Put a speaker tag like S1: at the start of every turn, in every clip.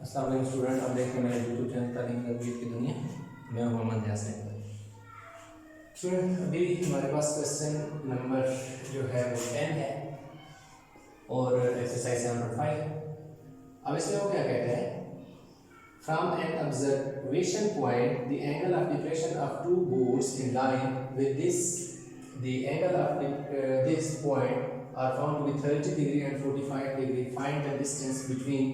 S1: अस्सलाम वालेकुम स्टूडेंट, आप देख रहे हैं मेरा यूट्यूब चैनल तालीम तरबियत की दुनिया। मैं हूं मोहम्मद यासिन। स्टूडेंट, अभी हमारे पास क्वेश्चन नंबर जो है वो 10 है और एक्सरसाइज नंबर 5 है। अब इसमें वो क्या कहते हैं, from an observation point the angle of depression of two boards in line with this the angle of this point are found to be 30 degree and 45 degree. Find the distance between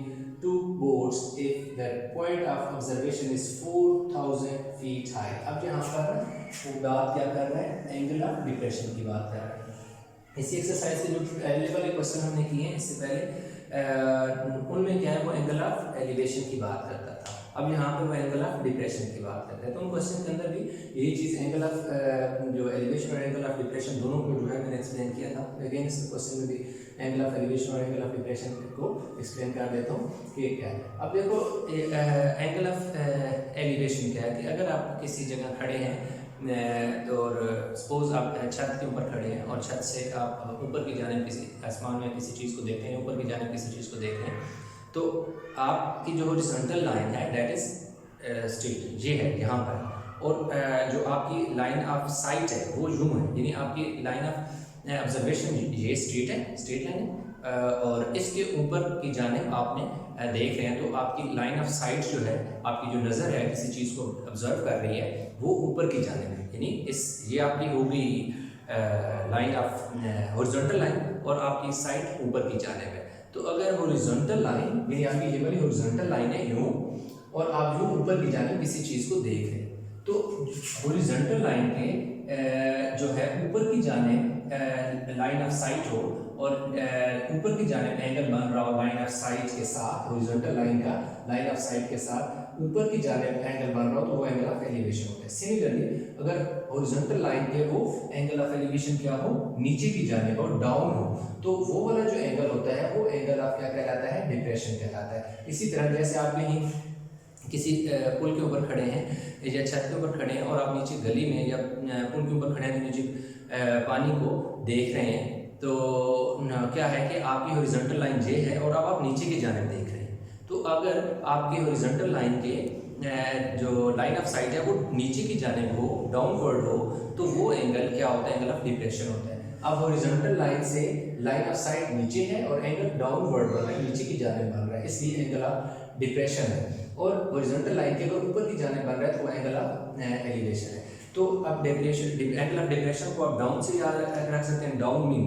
S1: two boards if the point of observation is 4000 feet high. अब यहाँ पर वो बात क्या कर रहा है, angle of depression की बात कर रहा है। इसी एक्सरसाइज के जो पहले वाले क्वेश्चन हमने किए हैं इससे पहले उनमें क्या है, वो एंगल ऑफ एलिवेशन की बात करता था। अब यहाँ पर वो एंगल ऑफ डिप्रेशन की बात करते हैं। तो उन क्वेश्चन के अंदर भी यही चीज़ एंगल ऑफ जो एलिवेशन और एंगल ऑफ डिप्रेशन दोनों को जो है मैंने एक्सप्लेन किया था। अगेन इस क्वेश्चन में भी एंगल ऑफ एलिवेशन और एंगल ऑफ डिप्रेशन को एक्सप्लेन कर देता हूँ कि क्या है। अब देखो एंगल ऑफ एलिवेशन क्या है कि अगर आप किसी जगह खड़े हैं और सपोज आप छत के ऊपर खड़े हैं और छत से आप ऊपर की जानिब किसी आसमान में किसी चीज़ को देख रहे हैं, ऊपर की जानिब किसी चीज़ को देख रहे हैं, तो आपकी जो हॉरिजॉन्टल लाइन है दैट इज स्ट्रेट, ये है यहाँ पर, और जो आपकी लाइन ऑफ साइट है वो यूं है, यानी आपकी लाइन ऑफ ऑब्जर्वेशन ये स्ट्रेट है, स्ट्रेट लाइन है, और इसके ऊपर की जानिब आपने देख रहे हैं तो आपकी लाइन ऑफ साइट जो है, आपकी जो नज़र है किसी चीज़ को ऑब्जर्व कर रही है वो ऊपर की जानिब है, यानी इस ये आपकी होगी लाइन ऑफ हॉरिजॉन्टल लाइन और आपकी साइट ऊपर की जानिब है। तो अगर हॉरिजॉन्टल लाइन यानी आपकी ये वाली हॉरिजॉन्टल लाइन है यूं और आप यूं ऊपर की जानिब किसी चीज़ को देख रहे हैं, तो हॉरिजॉन्टल लाइन के जो है ऊपर की जानिब लाइन ऑफ साइट हो और ऊपर की जानिब एंगल बन रहा हो लाइन ऑफ साइट के साथ, हॉरिजॉन्टल लाइन का लाइन ऑफ साइट के साथ ऊपर की जानिब एंगल बन रहा हो तो वो एंगल ऑफ एलिवेशन होता है। सिमिलरली अगर हॉरिजॉन्टल लाइन के वो एंगल ऑफ एलिवेशन क्या हो, नीचे की जानिब और डाउन हो, तो वो वाला जो एंगल होता है वो एंगल ऑफ क्या कहलाता है, डिप्रेशन कहलाता है। इसी तरह जैसे आप कहीं किसी पुल के ऊपर खड़े हैं या छत के ऊपर खड़े हैं और आप नीचे गली में या पुल के ऊपर खड़े हैं, नीचे पानी को देख रहे हैं, तो क्या है कि आपकी हॉरिजॉन्टल लाइन ये है और अब आप नीचे की जानिब देख रहे हैं, तो अगर आपकी हॉरिजॉन्टल लाइन के जो लाइन ऑफ साइट है वो नीचे की जानिब हो, डाउनवर्ड हो, तो वो एंगल क्या होता है, एंगल ऑफ डिप्रेशन होता है। अब हॉरिजॉन्टल लाइन से लाइन ऑफ साइट नीचे है और एंगल डाउनवर्ड बन रहा है, नीचे की जानिब बन रहा है, इसलिए एंगल ऑफ डिप्रेशन है। और हॉरिजॉन्टल लाइन के अगर ऊपर की जानिब बन रहा है तो वो एंगल ऑफ एलिवेशन है। तो अब एंगल ऑफ डिप्रेशन को आप डाउन से याद रख सकते हैं, डाउन मीन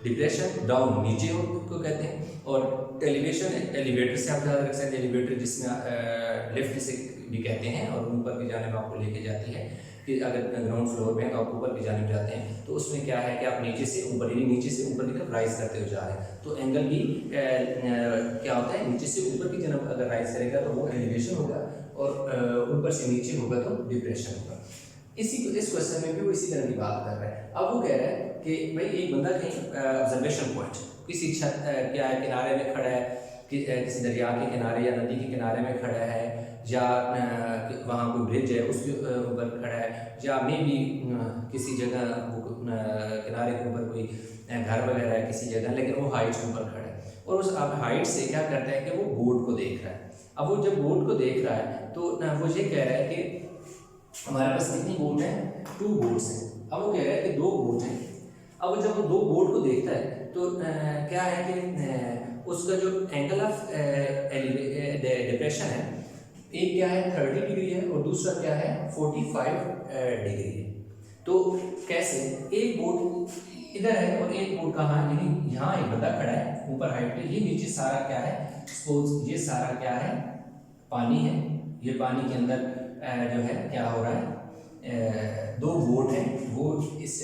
S1: डिप्रेशन, डाउन नीचे को कहते हैं, और एलिवेशन एलिवेटर से आप याद रख सकते हैं, एलिवेटर जिसमें लिफ्ट से भी कहते हैं और ऊपर की जानिब आपको लेके जाती है कि अगर ग्राउंड फ्लोर पे हैं तो आप ऊपर की जानिब जाते हैं, तो उसमें क्या है कि आप नीचे से ऊपर की तरफ राइज करते हुए जा रहे हैं, तो एंगल भी क्या होता है, नीचे से ऊपर की तरफ अगर राइज करेगा तो वो एलिवेशन होगा और ऊपर से नीचे होगा तो डिप्रेशन होगा। इस क्वेश्चन में भी वो इसी तरह की बात कर रहा है। अब वो कह रहा है कि भाई एक बंदा कहीं ऑब्जर्वेशन पॉइंट किसी छत क्या है किनारे में खड़ा है, किसी दरिया के किनारे या नदी के किनारे में खड़ा है, या वहाँ कोई ब्रिज है उसके ऊपर खड़ा है, या मे भी किसी जगह किनारे के ऊपर कोई घर वगैरह है किसी जगह, लेकिन वो हाइट के ऊपर खड़ा है और उस अब हाइट से क्या करता है कि वो बोर्ड को देख रहा है। अब वो जब बोर्ड को देख रहा है तो वो ये कह रहा है कि हमारे पास कितनी बोर्ड है, 2 बोर्ड्स हैं। अब वो कह रहा है कि 2 बोर्ड हैं। अब जब वो 2 बोर्ड को देखता है तो क्या है कि उसका जो एंगल ऑफ डिप्रेशन है, एक क्या है 30 डिग्री है और दूसरा क्या है 45 डिग्री है। तो कैसे, एक बोर्ड इधर है और एक बोर्ड कहाँ है, यानी यहाँ एक बंदा खड़ा है ऊपर हाइट पे, ये नीचे सारा क्या है, सपोज ये सारा क्या है, पानी है, ये पानी के अंदर जो है क्या हो रहा है, 2 बोट हैं, वो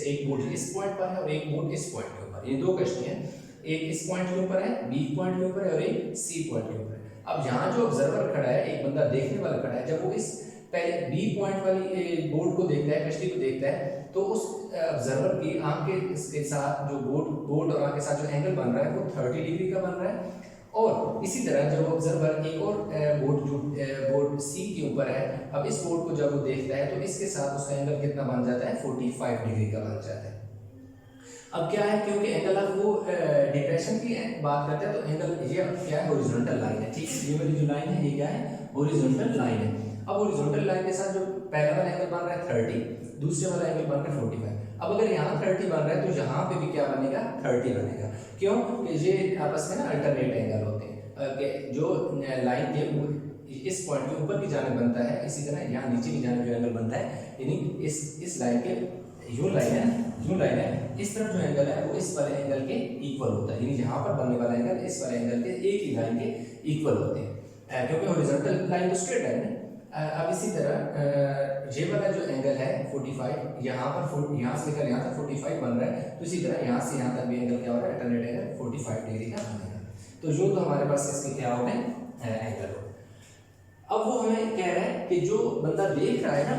S1: एक बोट इस पॉइंट पर है और एक बोट इस पॉइंट के ऊपर, ये 2 कश्ती हैं, एक इस पॉइंट के ऊपर है, बी पॉइंट के ऊपर है और एक सी पॉइंट के ऊपर है। अब यहाँ जो ऑब्जर्वर खड़ा है, एक बंदा देखने वाला खड़ा है, जब वो इस पहले बी पॉइंट वाली बोट को देखता है, कश्ती को देखता है, तो उस ऑब्जर्वर की आंख के साथ जो बोट और आंख के साथ जो एंगल बन रहा है वो 30 डिग्री का बन रहा है। और इसी तरह जब ऑब्जर्वर एक और बोर्ड सी के ऊपर है, अब इस बोर्ड को जब वो देखता है तो इसके साथ उसका एंगल कितना बन जाता है, 45 डिग्री का बन जाता है। अब क्या है, क्योंकि एंगल ऑफ वो डिप्रेशन की बात करते हैं तो एंगल ये क्या है, हॉरिजॉन्टल लाइन है, ठीक है। ये वाली जो लाइन है ये क्या है, हॉरिजॉन्टल लाइन है। अब हॉरिजॉन्टल लाइन के साथ जो पहला वाला एंगल बन रहा है 30, दूसरे वाला एंगल बन रहा है 45। अब अगर यहाँ 30 बन रहा है तो यहाँ पे भी क्या बनेगा, 30 बनेगा। क्यों कि ये आपस में ना अल्टरनेट एंगल होते हैं। जो लाइन के इस पॉइंट के ऊपर की जाने बनता है, इसी तरह यहाँ नीचे की जाने जो एंगल बनता है, यानी इस लाइन के यूं लाइन है, इस तरफ जो एंगल है वो इस वाले एंगल के इक्वल होता है, यानी यहाँ पर बनने वाला एंगल इस वाले एंगल के एक ही लाइन के इक्वल होते हैं, क्योंकि हॉरिजॉन्टल लाइन तो स्ट्रेट लाइन है। अब इसी तरह ये वाला जो एंगल है 45, यहाँ से लेकर यहाँ तक 45 बन रहा है, तो इसी तरह यहाँ से यहाँ तक भी एंगल क्या हो रहा है, अल्टरनेट एंगल 45 डिग्री का बनेगा। तो जो तो हमारे पास इसके क्या हो गए, एंगल हो। अब वो हमें कह रहा है कि जो बंदा देख रहा है ना,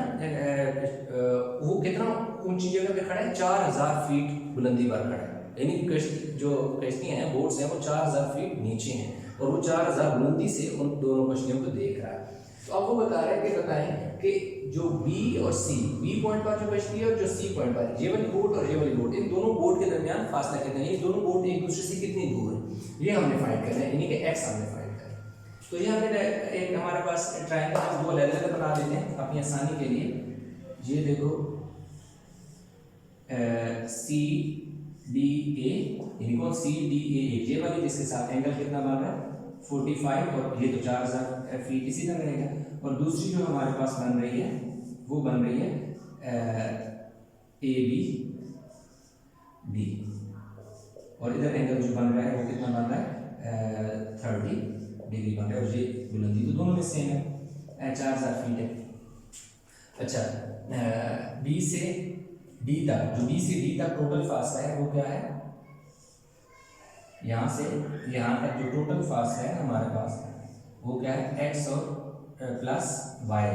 S1: वो कितना ऊंची जगह पे खड़ा है, 4000 फीट बुलंदी पर खड़ा है, यानी कश्तियां हैं, बोट्स हैं, वो 4000 फीट नीचे हैं और वो 4000 बुलंदी से उन दोनों कश्तियों को देख रहा है। तो अब वो बता रहा है कि बताएं कि जो बी और सी, बी पॉइंट पर जो कश्ती है और जो सी पॉइंट पर, ये वाली बोट और ये वाली बोट, इन दोनों बोट के दरमियान फासला कितना है, ये दोनों बोट एक दूसरे से कितनी दूर है, ये हमने फाइंड करना है, यानी कि एक्स हमने फाइंड करना है। तो ये हमने एक हमारे पास ट्रायंगल हम दो अलग-अलग बना देते हैं अपनी आसानी के लिए। ये देखो सी डी ए, यानी कौन सी डी ए, ये वाली जिसके साथ एंगल कितना बन रहा है 45, और ये तो 4000 फीट इसी तरह रहेगा। और दूसरी जो हमारे पास बन रही है वो बन रही है ए बी डी, और इधर एंगल जो बन रहा है वो कितना बन रहा है 30 डिग्री बन रहा है, और ये बुलंदी तो दोनों में सेम है, 4000 फीट है। अच्छा, बी से डी तक, जो बी से डी तक टोटल फासला है वो क्या है, यहाँ से यहाँ तक जो टोटल फासला है हमारे पास वो क्या है, एक्स और प्लस वाई,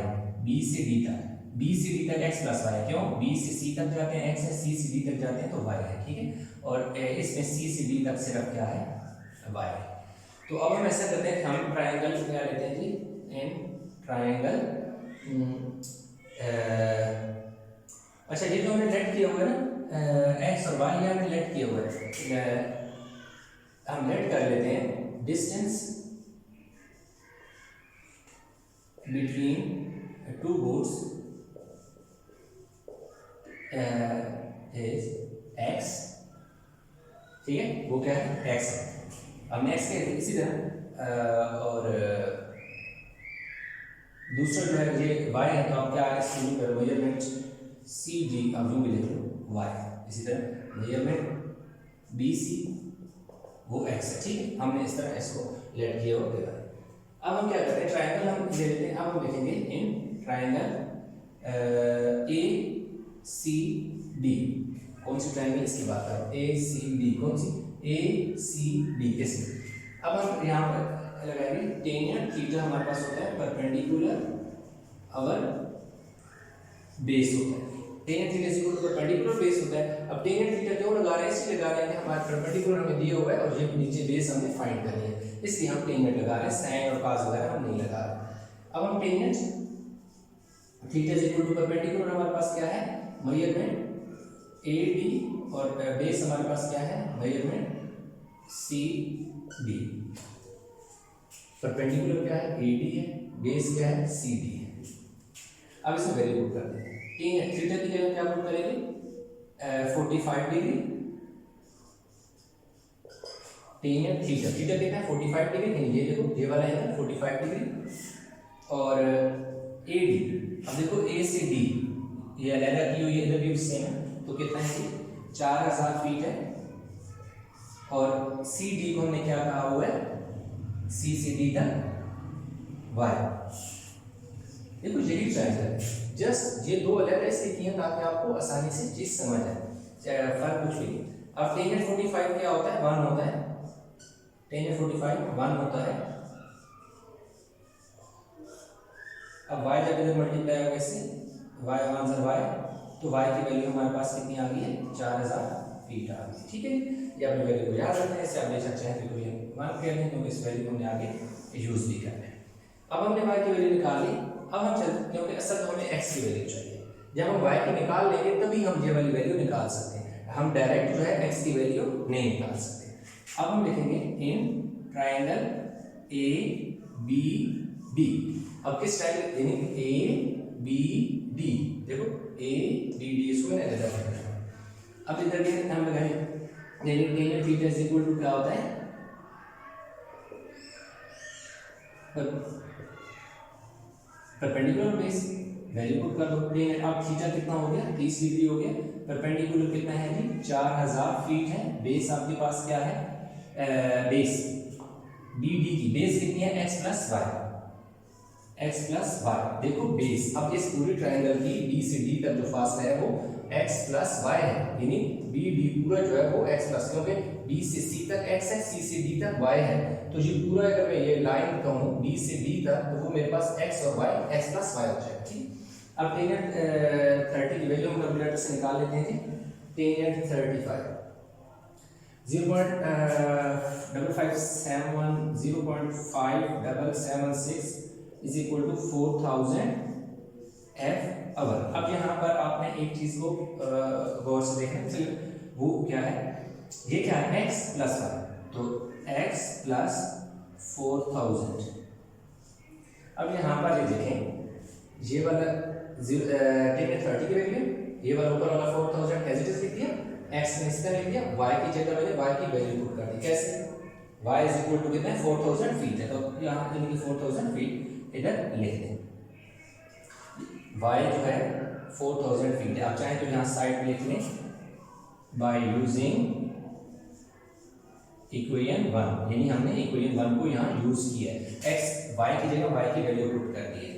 S1: बी से डी तक, बी से डी तक एक्स प्लस वाई। क्यों, बी से सी तक जाते हैं एक्स है, सी से डी तक जाते हैं तो वाई है, ठीक है। और इसमें सी से डी तक सिर्फ क्या है, वाई है। तो अब हम ऐसा करते हैं, हम ट्रायंगल क्या लेते हैं जी, इन ट्रायंगल, अच्छा ये जो हमने लेट किया हुआ है ना, एक्स और वाई, हमने लेट किया हुआ है, हम लेट कर लेते हैं distance between to boats is x, ठीक है, वो क्या है, एक्स है। अब नेक्स्ट क्या है, इसी तरह और दूसरा जो है ये y है, तो आप क्या इसकी करो मेजरमेंट सी डी, अब यूं भी लिख लो y, इसी तरह मेजरमेंट बी सी वो x है, ठीक है। हमने इस तरह इसको लेट किया हुआ देखा। अब हम क्या करते हैं, ट्रायंगल हम ले लेते हैं। अब हम लिखेंगे in triangle A C D, कौन सी ट्रायंगल इसकी बात कर रहा हूँ, ए सी डी, कौन सी, ए सी डी इसमें। अब हम यहाँ पर लगाएंगे टेन थीटा, हमारे पास होता है परपेंडिकुलर अवर बेस होता है, tan theta equal to perpendicular base होता है। अब टेन थीटा क्यों लगा रहे हैं, इसलिए लगा रहे हैं कि हमारे परपेंडिकुलर हमें दिया हुआ है और ये नीचे बेस हमने फाइंड करनी है, इसलिए हम टेन लगा रहे हैं, साइन और कॉस वगैरह हम नहीं लगा रहे। अब हम tan theta equal to perpendicular, हमारे पास क्या है, मेजरमेंट ए डी, और बेस हमारे पास क्या है, मेजरमेंट सी डी। परपेंडिकुलर क्या है, ए डी है, बेस क्या है, सी डी है। अब इसे वैल्यू पुट करते हैं, टेन थीटा की जगह क्या पुट करेंगे, 45 डिग्री, टेन थीटा, थीटा कितना है 45 डिग्री, ये देखो ये वाला है 45 डिग्री, और ए डी, अब देखो ए से डी ये अलग की हुई है, इधर भी सेम है, तो कितना है 4000 फीट है, और सी डी को हमने क्या कहा हुआ है, सी से डी तक वाई। देखो यही ट्रायंगल है, जस्ट ये दो अलग ऐसे किए ताकि आपको आसानी से चीज समझ आए, फर्क कुछ भी नहीं। अब टेन 45 क्या होता है, 1 होता है, टेन 45 1 होता है। अब y जब इधर मल्टीप्लाई होगा इससे, y 1 से y, तो y की वैल्यू हमारे पास कितनी आ गई है, 4000 फीट आ गई, ठीक है। ये अपनी वैल्यू को याद रखना है, इससे आप ले सकते हैं कि कोई मान कर लें, क्योंकि इस वैल्यू को हमने आगे यूज भी करना है। अब हमने y की वैल्यू निकाल ली, अब हम चलते, क्योंकि असल तो हमें x की वैल्यू चाहिए, जब हम y की निकाल लेंगे तभी हम ये वाली वैल्यू निकाल सकते हैं। हम डायरेक्ट जो है x की वैल्यू नहीं निकाल सकते। अब हम लिखेंगे in triangle A B D. अब किस ट्राइंगल यानी ए बी डी, देखो ए बी डी इसको मैंने अब इधर भी हम लगाएंगे यानी tan theta is equal to क्या होता है परपेंडिकुलर बेस, वैल्यू पुट कर दो। अब थीटा कितना हो गया 30 डिग्री हो गया, परपेंडिकुलर कितना है जी 4000 फीट है, बेस आपके पास क्या है बेस बी डी की बेस कितनी है x प्लस वाई। देखो बेस अब इस पूरी ट्रायंगल की बी से डी तक जो फासला है वो x प्लस वाई है, यानी बी डी पूरा जो है वो x प्लस, क्योंकि b से c तक x है, c से d तक y है, तो ये पूरा अगर मैं ये लाइन कहूँ b से d तक तो वो मेरे पास x और y x प्लस वाई हो जाएगा। ठीक, अब टेन 30 की वैल्यू हम कैलकुलेटर से निकाल लेते हैं जी। Tan 35 0.557 is equal to 4000 F hour. अब यहाँ पर आपने एक चीज को गौर से देखना, चलिए वो क्या है, ये क्या है x प्लस वाई, तो x प्लस 4000। अब यहाँ पर ये देखें ये वाला 30 की वैल्यू, ये वाला ऊपर वाला 4000 एज इट इज लिख दिया, x ने इस तरह लिख दिया, y की जगह मैंने y की वैल्यू पुट कर दी। कैसे y इज इक्वल टू कितना है 4000 फीट है, तो यहाँ यानी कि 4000 फीट इधर लिख दें। y जो है 4000 फीट है, आप चाहें तो यहाँ साइड में लिख लें बाय यूजिंग इक्वेशन 1, यानी हमने इक्वेशन 1 को यहाँ यूज किया है। x y की जगह y की वैल्यू पुट कर दी है।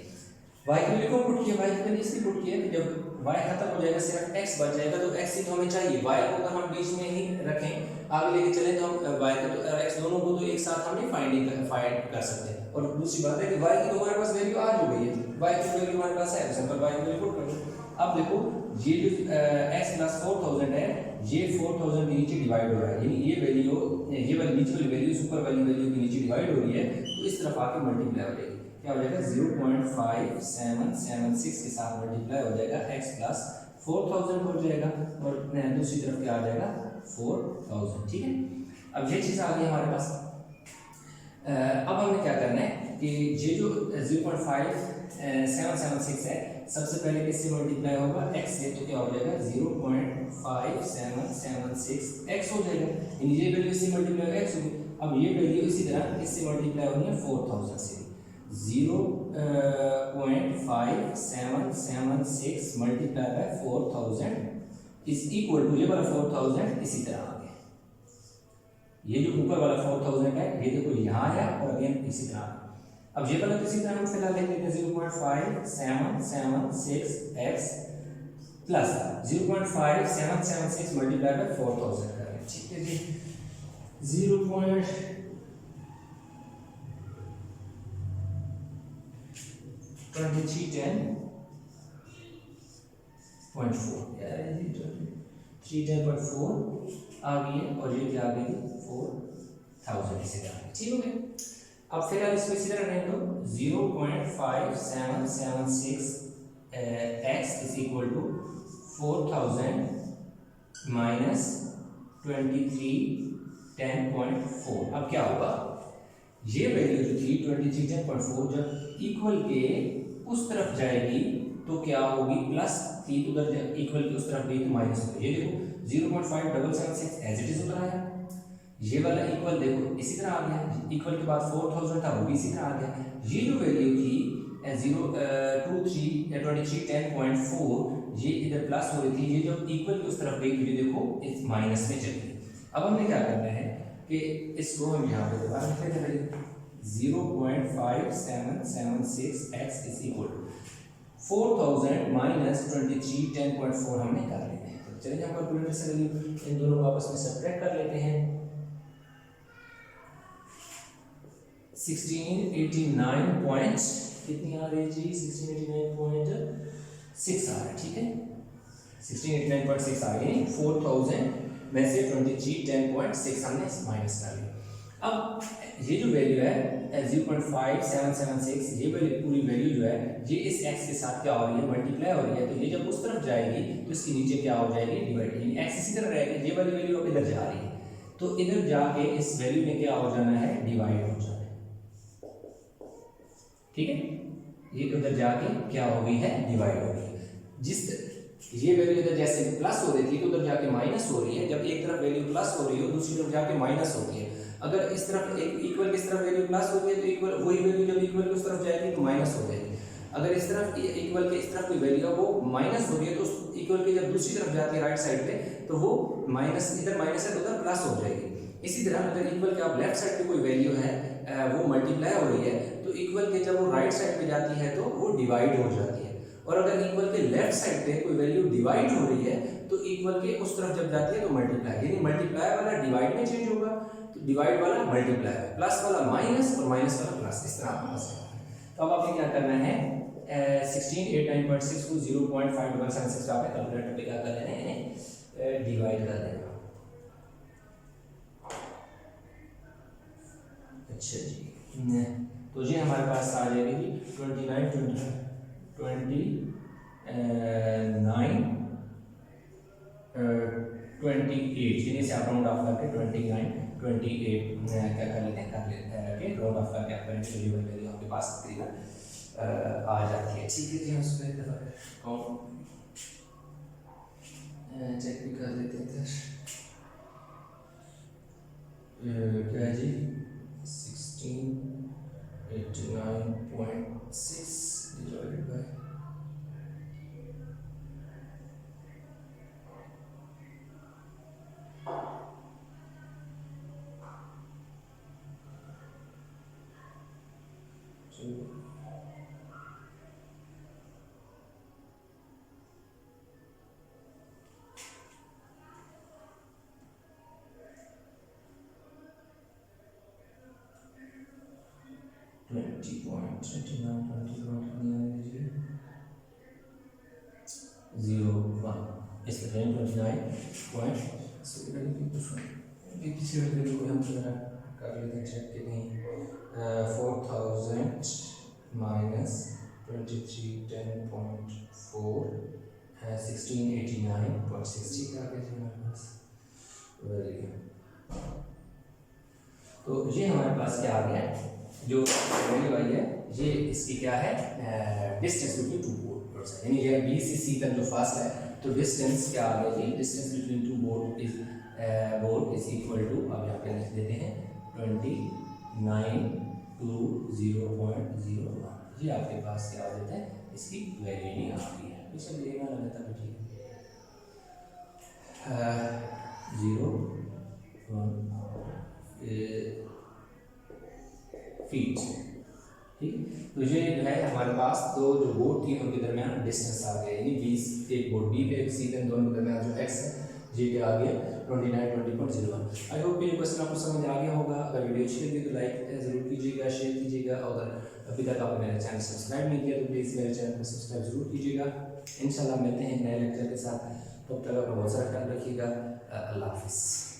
S1: y की वैल्यू को पुट किया, y की वैल्यू इसलिए पुट किया कि जब y खत्म हो जाएगा सिर्फ x बच जाएगा, तो x ही तो हमें चाहिए। y को अगर हम बीच में ही रखें आगे लेके चले तो हम y का तो x दोनों को तो एक साथ हमने फाइंड कर सकते हैं। और दूसरी बात है कि y की तो हमारे पास वैल्यू आ जो गई है, y की वैल्यू हमारे पास है, सिंपल y की वैल्यू पुट कर दो। अब देखो ये जो x प्लस 4000 है, ये 4000 के नीचे डिवाइड हो रहा है, यानी ये वैल्यू ये वाली नीचे वाली वैल्यू सुपर वाली वैल्यू के नीचे डिवाइड हो रही है, तो इस तरफ आके मल्टीप्लाई हो जाएगी। क्या हो जाएगा 0.5776 के साथ मल्टीप्लाई हो जाएगा, x प्लस 4000 हो जाएगा और दूसरी तरफ क्या आ जाएगा 4000। ठीक है, अब ये चीज़ आ गई हमारे पास। अब हमें क्या करना है कि ये जो 0.5776 है सबसे पहले किससे मल्टीप्लाई होगा x से, तो क्या हो जाएगा 0.5776 x हो जाएगा, यानी ये वैल्यू इससे मल्टीप्लाई होगा x होगी। अब ये वैल्यू इसी तरह इससे मल्टीप्लाई होगी 4000 से, 0.5776 multiply by 4000 is equal to ये वाला 4000 इसी तरह आ गया, ये जो ऊपर वाला 4000 है ये देखो यहाँ है और अगेन इसी तरह। अब ये वाला इसी तरह हम फिलहाल लिख लेते हैं 0.5776x प्लस 0.5776 मल्टीप्लाई बाय 4000 करेंगे। ठीक है जी, 310.4 आ गई है और ये क्या आ गई 4000 इसी तरह। ठीक हो गया, अब फिर इसको इसी तरह रहने दो 0.5776 x is equal to 4000 minus 2310.4। अब क्या होगा, ये वैल्यू जो थी 2310.4 जब इक्वल के उस तरफ जाएगी तो क्या होगी प्लस थी, उधर इक्वल के उस तरफ गई तो माइनस होगी। ये देखो 0.5776 एज इट इज उधर आया, ये वाला इक्वल देखो इसी तरह आ गया, इक्वल के बाद 4000 था वो भी इसी तरह आ गया। ये जो वैल्यू थी 2310.4 ये इधर प्लस हो रही थी, ये जब इक्वल की उस तरफ गई तो ये देखो इस माइनस में चली गई। अब हमने क्या करना है कि इसको हम यहाँ पे दोबारा लिख लेते हैं 0.5776x is equal to 4000 minus 2310.4 हमने कर लेते हैं। तो चलिए हम कैलकुलेटर से इन दोनों को आपस में सब्ट्रैक्ट कर लेते हैं। 1689 पॉइंट कितनी आ रही है जी 1689.6 आ रहा है। ठीक है 1689.6 आ गई, 4000 में से 2310.6 हमने माइनस कर लिया। अब ये जो वैल्यू है 0.5776, ये वाली पूरी वैल्यू जो है ये इस x के साथ क्या हो रही है, मल्टीप्लाई हो रही है। तो ये जब उस तरफ जाएगी तो इसके नीचे क्या हो जाएगी, डिवाइड, यानी x इसी तरह रहेगी, ये वाली वैल्यू अब इधर जा रही है, तो इधर जाके इस वैल्यू में क्या हो जाना है, डिवाइड हो जाना है। ठीक है, ये उधर जाके क्या हो गई है, डिवाइड हो गई है। जिस ये वैल्यू इधर जैसे प्लस हो रही थी तो उधर जाके माइनस हो रही है, जब एक तरफ वैल्यू प्लस हो रही हो दूसरी तरफ जाके माइनस होती है। अगर इस तरफ एक इक्वल की इस तरफ वैल्यू प्लस होती है तो इक्वल वही वैल्यू जब इक्वल की उस तरफ जाएगी तो माइनस हो जाएगी। अगर इस तरफ इक्वल के इस तरफ कोई वैल्यू है वो माइनस हो रही है तो उस इक्वल की जब दूसरी तरफ जाती है राइट साइड पे तो वो माइनस, इधर माइनस है तो उधर प्लस हो जाएगी। इसी तरह अगर इक्वल के आप लेफ्ट साइड पे कोई वैल्यू है वो मल्टीप्लाई हो रही है तो इक्वल के जब वो राइट साइड पे जाती है तो वो डिवाइड हो जाती है। और अगर इक्वल के लेफ्ट साइड पे कोई वैल्यू डिवाइड हो रही है तो इक्वल के उस तरफ जब जाती है तो मल्टीप्लाई, यानी मल्टीप्लाई वाला डिवाइड में चेंज होगा तो डिवाइड वाला मल्टीप्लाई, प्लस वाला माइनस और माइनस वाला प्लस, इस तरह आपके पास है। तो अब आपने क्या करना है 1689.6 को 0.5176 आपने कैलकुलेटर पे क्या कर लेना है, डिवाइड कर देना। अच्छा जी, तो ये हमारे पास आ जाएगी 29 28, यानी से आप राउंड ऑफ करके 29 28 क्या कर लेते हैं, राउंड ऑफ करके आप करेंगे तो ये वैल्यू आपके पास तकरीबन आ जाती है। ठीक है जी, हम उसको एक दफ़ा चेक भी कर लेते हैं क्या है जी 1689.6 divided by 20.29.01 इसलिए 29 किसी वैल्यू को हम कर लेते हैं चेक कि नहीं 4000 माइनस 2310.4 है 1689.60 का आगे हमारे पास वैल्यू। तो ये हमारे पास क्या आ गया, जो वैल्यू आई है ये इसकी क्या है, डिस्टेंस बिटवीन टू बोर्ड्स, यानी ये बी से सी तक जो फासला है तो डिस्टेंस क्या आ गया जी, distance between two board is equal to, अब यहाँ पे लिख देते हैं 2920.01, ये आपके पास क्या आ जाता है, इसकी वैल्यू नहीं आ रही है, इसे लेना लगता है ठीक है 0.1 फीट। ठीक, तो ये जो है हमारे पास दो जो बोर्ड थी उनके दरमियान डिस्टेंस आ गया, यानी 20 एक बोर्ड बी पे एक सी पे, दोनों के दरमियान जो एक्स है ये क्या आ गया 29.20.01। आई होप ये क्वेश्चन आपको समझ आ गया होगा। अगर वीडियो अच्छी लगी तो लाइक ज़रूर कीजिएगा, शेयर कीजिएगा, और अभी तक आपने मेरा चैनल सब्सक्राइब नहीं किया तो प्लीज़ मेरे चैनल को सब्सक्राइब जरूर कीजिएगा। इंशाल्लाह मिलते हैं नए लेक्चर के साथ, तब तक अपना बहुत सारा ख्याल रखिएगा। अल्लाह हाफिज़।